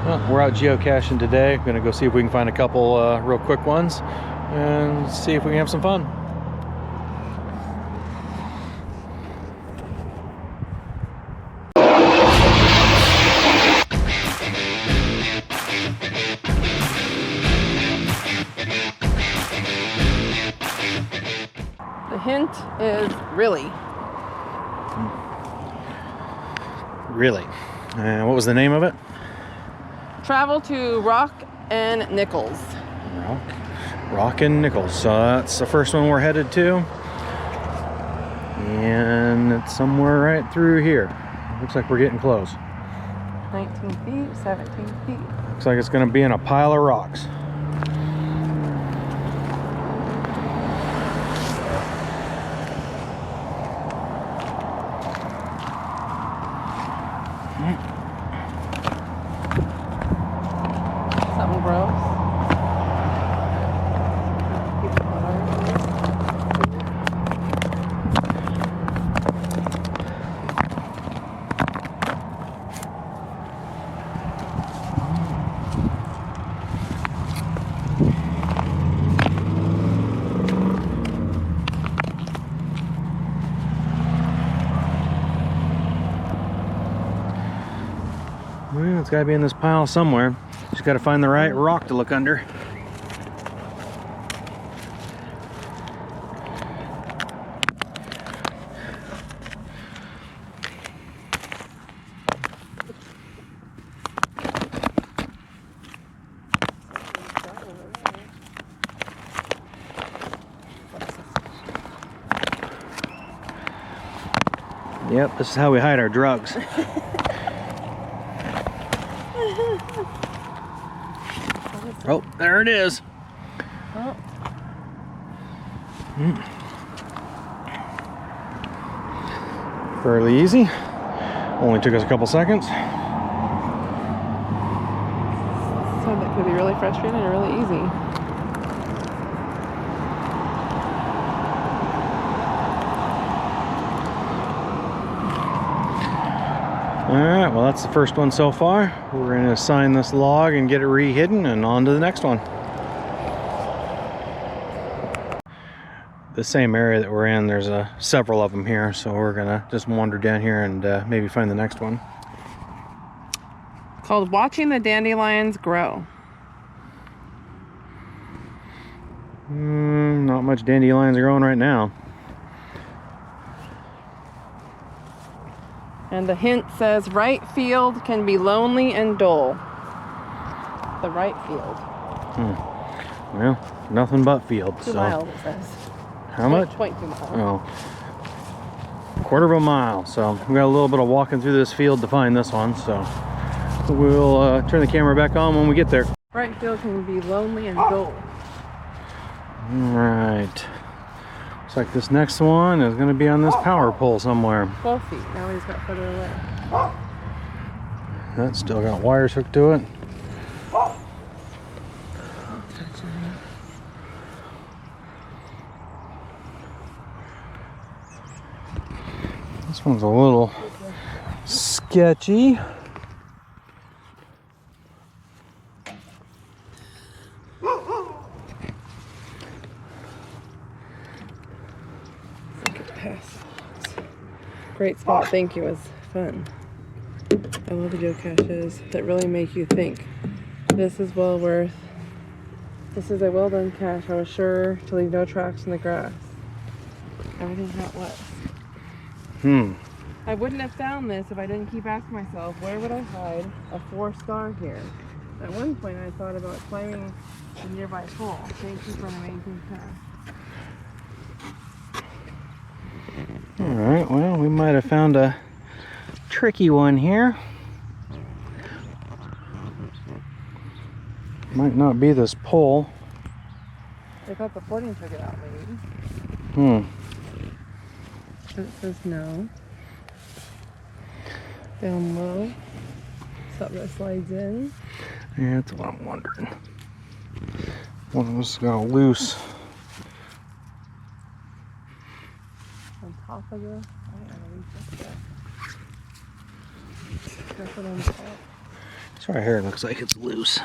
Well, we're out geocaching today. Gonna go see if we can find a couple real quick ones and see if we can have some fun. The hint is really. Really? What was the name of it? Travel to Rock and Nichols. Rock and Nichols. So that's the first one we're headed to. And it's somewhere right through here. Looks like we're getting close. 19 feet, 17 feet. Looks like it's gonna be in a pile of rocks. Something gross. Well, it's got to be in this pile somewhere. Just got to find the right rock to look under. Yep, this is how we hide our drugs. Oh, there it is. Oh. Fairly easy. Only took us a couple seconds. So that could be really frustrating and really easy. Alright, well that's the first one so far. We're going to assign this log and get it re-hidden and on to the next one. The same area that we're in, there's several of them here, so we're going to just wander down here and maybe find the next one. Called Watching the Dandelions Grow. Not much dandelions are growing right now. And the hint says, right field can be lonely and dull. The right field. Well, nothing but field. 2 miles, it says. How much? 0.2 miles. Oh, quarter of a mile. So we got a little bit of walking through this field to find this one. So we'll turn the camera back on when we get there. Right field can be lonely and dull. All right. Looks like this next one is going to be on this power pole somewhere. 12 feet. Now he's got further away. That's still got wires hooked to it. This one's a little sketchy. Great spot. Thank you. It was fun. I love the geocaches that really make you think. This is well worth. This is a well done cache. I was sure to leave no tracks in the grass. Everything's not wet. I wouldn't have found this if I didn't keep asking myself, where would I hide a 4-star here? At one point I thought about climbing the nearby pole. Thank you for an amazing cache. Alright, well, we might have found a tricky one here. Might not be this pole. They thought the floating took it out, maybe. It says no. Down low. Something that slides in. Yeah, that's what I'm wondering. One of us got a loose. On top of the. I don't know, that's what on top. It's So right here it looks like it's loose.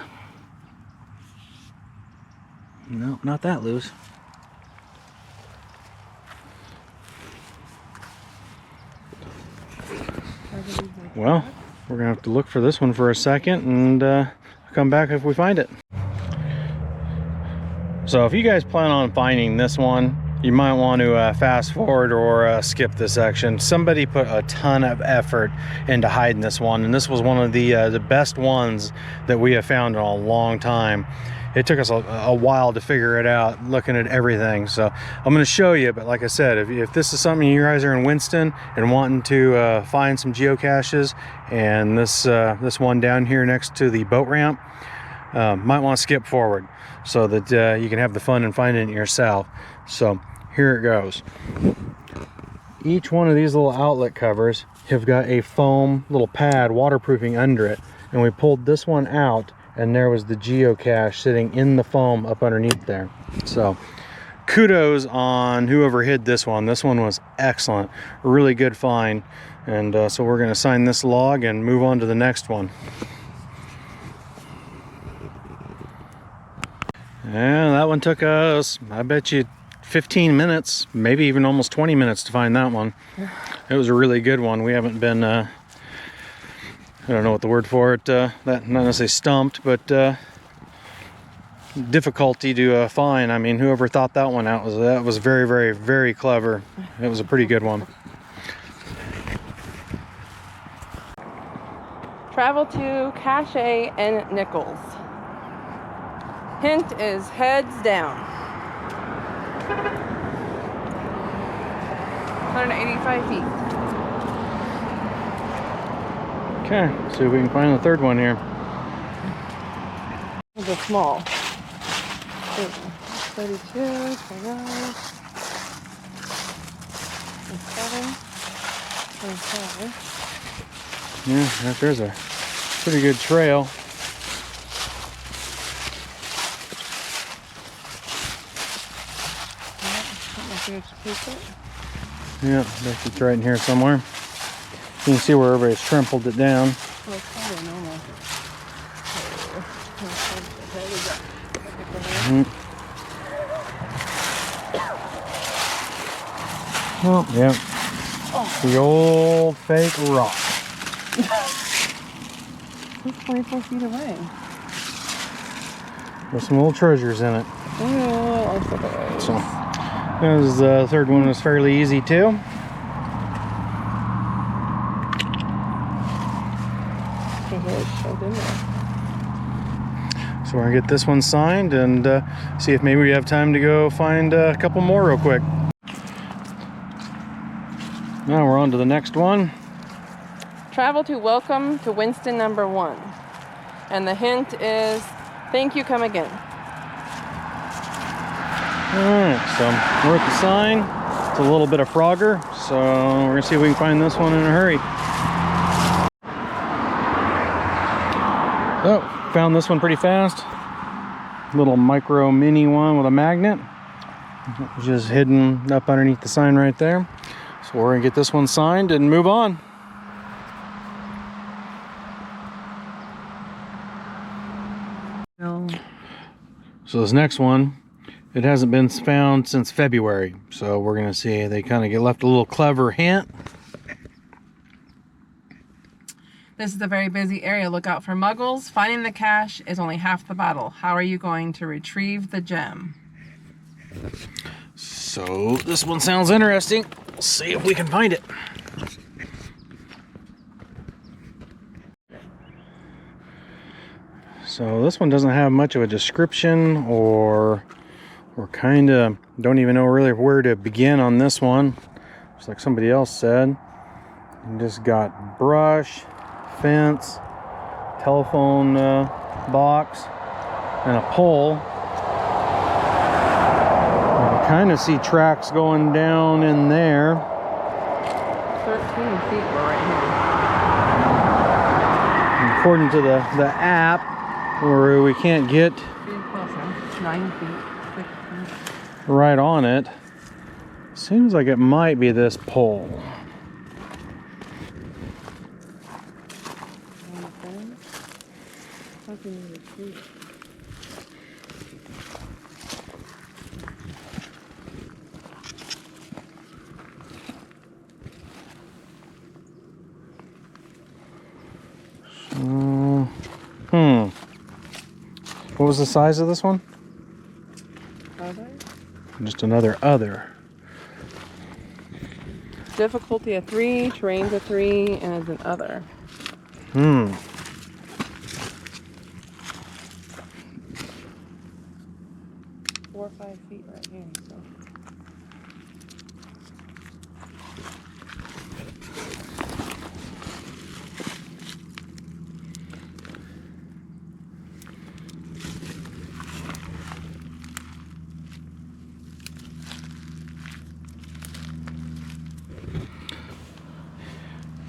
No, not that loose. Well, we're gonna have to look for this one for a second and come back if we find it. So if you guys plan on finding this one, you might want to fast forward or skip this section. Somebody put a ton of effort into hiding this one, and this was one of the best ones that we have found in a long time. It took us a while to figure it out, looking at everything. So I'm going to show you, but like I said, if this is something you guys are in Winston and wanting to find some geocaches, and this one down here next to the boat ramp, might want to skip forward so that you can have the fun and finding it yourself. So here it goes. Each one of these little outlet covers have got a foam little pad waterproofing under it, and we pulled this one out and there was the geocache sitting in the foam up underneath there. So kudos on whoever hid this one. This one was excellent, really good find. And so we're going to sign this log and move on to the next one. And that one took us, I bet you, 15 minutes, maybe even almost 20 minutes to find that one. It was a really good one. We haven't been, I don't know what the word for it, that not necessarily stumped, but difficulty to find. I mean, whoever thought that one out was very, very, very clever. It was a pretty good one. Travel to Cache and Nichols. Hint is heads down. 185 feet. Okay, see if we can find the third one here. It's a small. 32, 29, 27, 25. Yeah, there's a pretty good trail. Yeah, it's right in here somewhere. You can see where everybody's trampled it down. Well, it's probably normal. Oh, yeah. Oh. The old fake rock. It's 24 feet away. There's some little treasures in it. Oh, I suppose. So, the third one was fairly easy too. So we're gonna get this one signed and see if maybe we have time to go find a couple more real quick. Now we're on to the next one. Travel to Welcome to Winston #1. And the hint is, thank you, come again. Alright, so we're at the sign. It's a little bit of Frogger, so we're gonna see if we can find this one in a hurry. Oh, found this one pretty fast. Little micro mini one with a magnet. Just hidden up underneath the sign right there. So we're gonna get this one signed and move on. No. So this next one, it hasn't been found since February. So we're gonna see, they kind of get left a little clever hint. This is a very busy area. Look out for muggles. Finding the cache is only half the battle. How are you going to retrieve the gem? So this one sounds interesting. Let's see if we can find it. So this one doesn't have much of a description, or kind of don't even know really where to begin on this one. Just like somebody else said, you just got brush, fence, telephone box, and a pole. You kind of see tracks going down in there. 13 feet, we're right And according to the app, where we can't get here. 9 feet, 6 feet. right on it, seems like it might be this pole. How can you retrieve it? What was the size of this one? Other? Just another other. Difficulty a 3, terrain's a 3, and it's an other. 4 or 5 feet right here. So.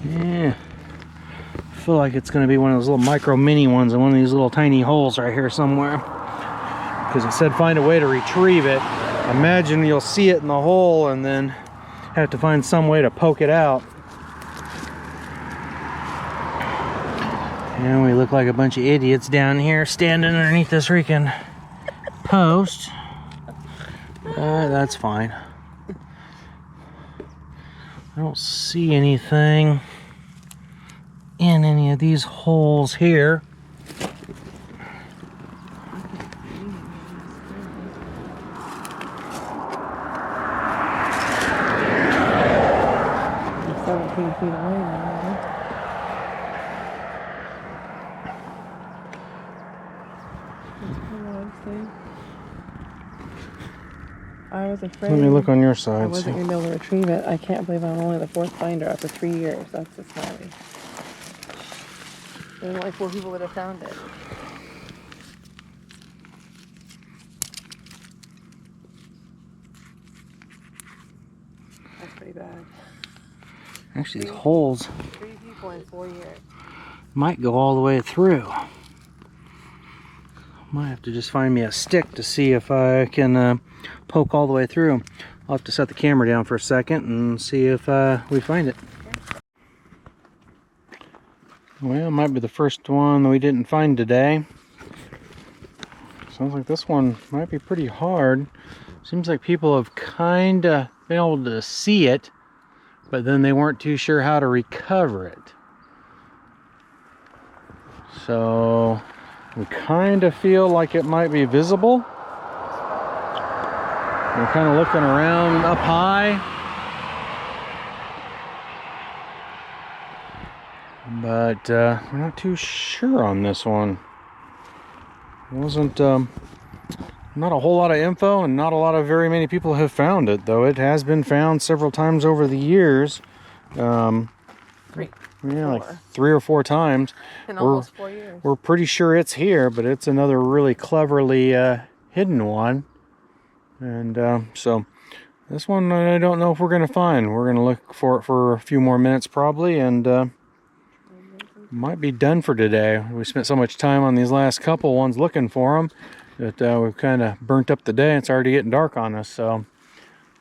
Yeah, I feel like it's going to be one of those little micro mini ones in one of these little tiny holes right here somewhere, because it said find a way to retrieve it. Imagine you'll see it in the hole and then have to find some way to poke it out. And we look like a bunch of idiots down here standing underneath this freaking post. That's fine. I don't see anything in any of these holes here. I'm 17 feet away now. That's kind of what I'm saying. I was afraid. Let me look on your side. I wasn't going to be able to retrieve it. I can't believe I'm only the 4th finder after 3 years. That's the smiley. There's only 4 people that have found it. That's pretty bad. Actually, these holes 3 people in 4 years. might go all the way through. Might have to just find me a stick to see if I can poke all the way through. I'll have to set the camera down for a second and see if we find it. Well, it might be the first one that we didn't find today. Sounds like this one might be pretty hard. Seems like people have kind of been able to see it, but then they weren't too sure how to recover it. So we kind of feel like it might be visible. We're kind of looking around up high, but we're not too sure on this one. It wasn't not a whole lot of info, and not a lot of very many people have found it, though it has been found several times over the years. 3. Yeah, like 3 or 4 times. In almost 4 years. We're pretty sure it's here, but it's another really cleverly hidden one. And so this one I don't know if we're going to find. We're going to look for it for a few more minutes probably, and might be done for today. We spent so much time on these last couple ones looking for them that we've kind of burnt up the day. It's already getting dark on us, so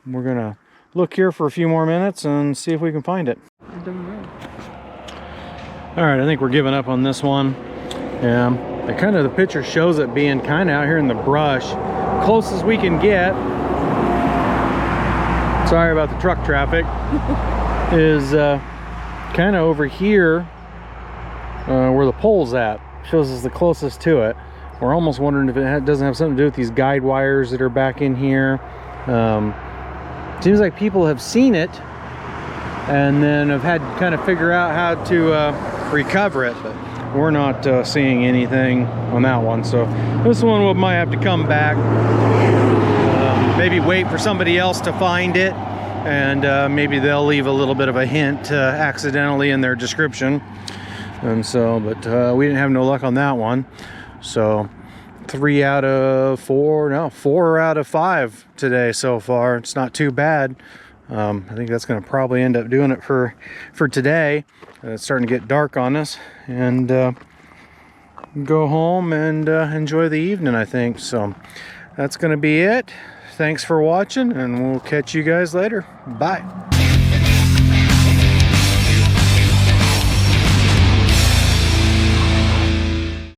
we're going to look here for a few more minutes and see if we can find it. All right, I think we're giving up on this one. Yeah, the picture shows it being kind of out here in the brush, closest we can get. Sorry about the truck traffic. Is kind of over here where the pole's at. Shows us the closest to it. We're almost wondering if it doesn't have something to do with these guide wires that are back in here. Seems like people have seen it and then have had to kind of figure out how to recover it, but we're not seeing anything on that one. So this one we might have to come back, maybe wait for somebody else to find it, and maybe they'll leave a little bit of a hint accidentally in their description. And so, but we didn't have no luck on that one. So 4 out of 5 today so far. It's not too bad. I think that's going to probably end up doing it for today. It's starting to get dark on us, and go home and enjoy the evening, I think. So that's going to be it. Thanks for watching, and we'll catch you guys later. Bye.